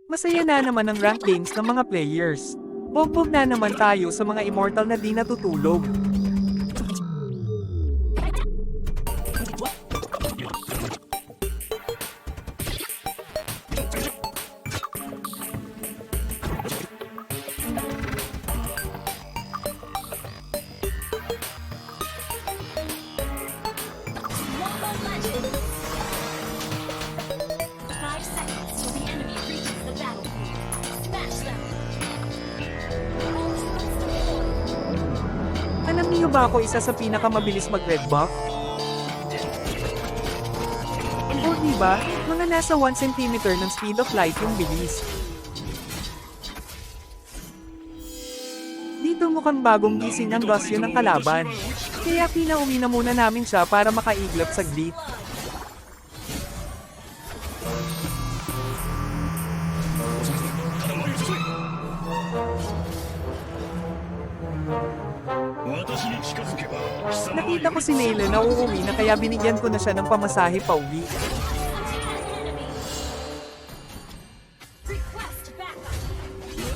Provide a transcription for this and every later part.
Masaya na naman ang rank games ng mga players. Bogbog na naman tayo sa mga immortal na di natutulog. Mobile Legends! 5 seconds till the enemy reaches the battlefield. Smash them! Alam niyo ba ako isa sa pinakamabilis mag-red buff? O diba, mga nasa 1 cm ng speed of light yung bilis. Dito mukhang bagong gising ang Gosyo ng kalaban. Kaya pinauwi na muna namin siya para makaiglap saglit. Nakita ko si Nayla na uuwi na kaya binigyan ko na siya ng pamasahe pauwi. Request backup!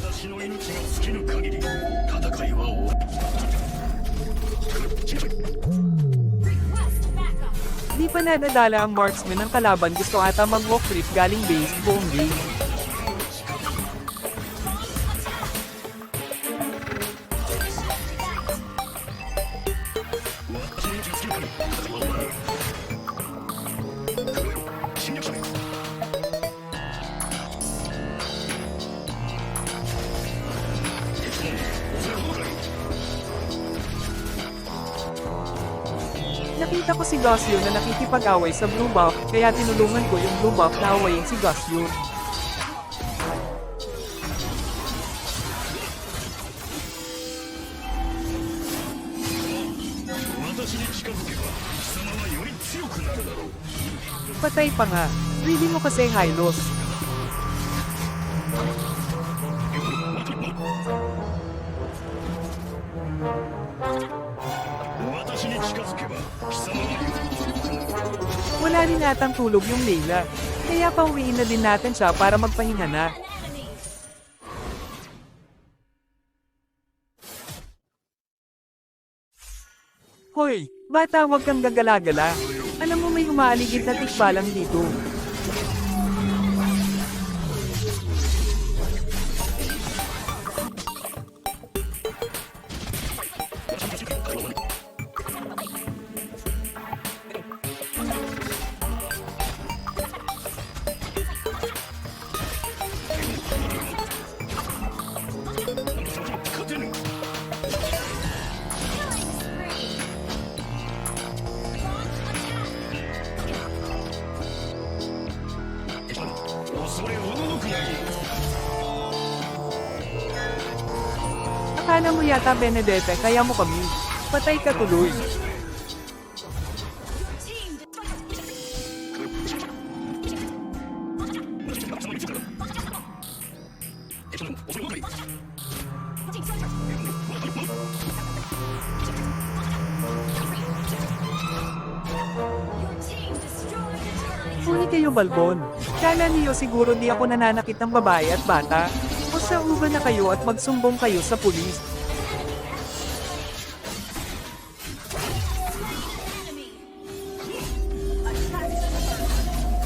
私の命が尽きる限り戦いは終わ Request backup! Di pa nadadala ang marksman ng kalaban, gusto ata mag-walk trip galing base buong game. Nakita ko si Gosyo na nakikipag-away sa blue buff, kaya tinulungan ko yung blue buff na awayin si Gosyo. Patay pa nga. Ready mo kasi Hylos. Wala rin atang tulog yung Layla. Kaya pauwiin na din natin siya para magpahinga na. An enemy! Hoy, bata, wag kang gagala-gala. Alam mo may umaaligid na tikbalang dito. Killing spree! Launch attack! 恐れおののくがいい Akala mo yata Benedete kaya mo kami. Patay ka tuloy. Team Your team destroyed a turret! Huli kayo balbon. Kala niyo siguro di ako nananakit ng babae at bata. O sa uba na kayo at magsumbong kayo sa pulis. Enemy! Attack the turret!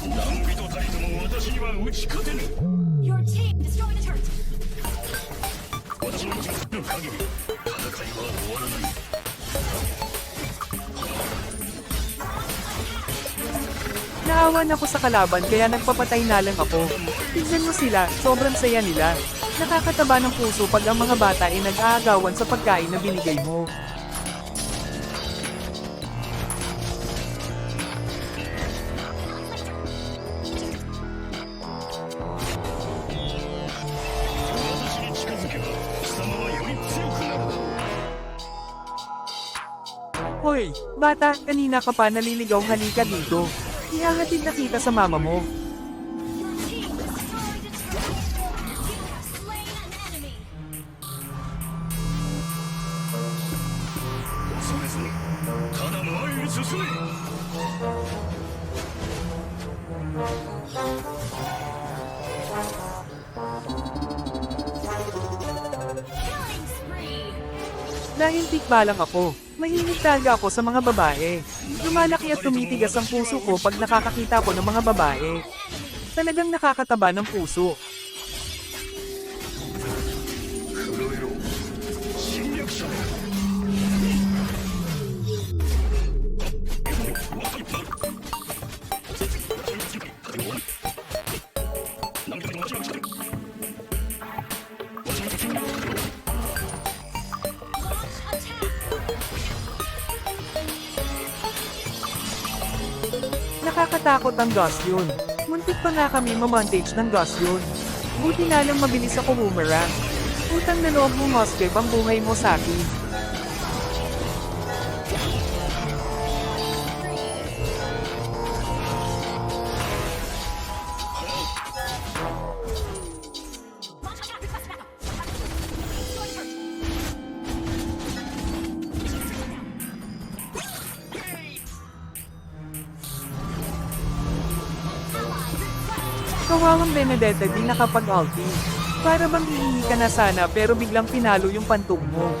何人たりとも私には打ち勝てぬ Your team destroyed a turret! 私の命が尽きる限り戦いは終わらない Naawan ako sa kalaban kaya nagpapatay na lang ako. Tignan mo sila, sobrang saya nila. Nakakataba ng puso pag ang mga bata ay nag-aagawan sa pagkain na binigay mo. Hoy, bata, kanina ka pa naliligaw, halika dito. Ihahatid na kita sa mama mo. Your team destroyed a turret! You have slain an enemy! 恐れずにただ前へ進め Your Dahil tikba lang ako, mahilig talaga ako sa mga babae. Lumalaki at tumitigas ang puso ko pag nakakakita ko ng mga babae. Talagang nakakataba ng puso. 震えろ侵略者何かに間違いない Nakakatakot ang Gosyon. Muntik pa nga kami mamontage ng Gosyon. Buti na lang mabilis ako boomerang. Utang na loob mo, Moskeb, ang buhay mo sa akin. Kawawang Benedetta di nakapag-ulti. Para bang hihingi ka na sana pero biglang pinalo yung pantog mo.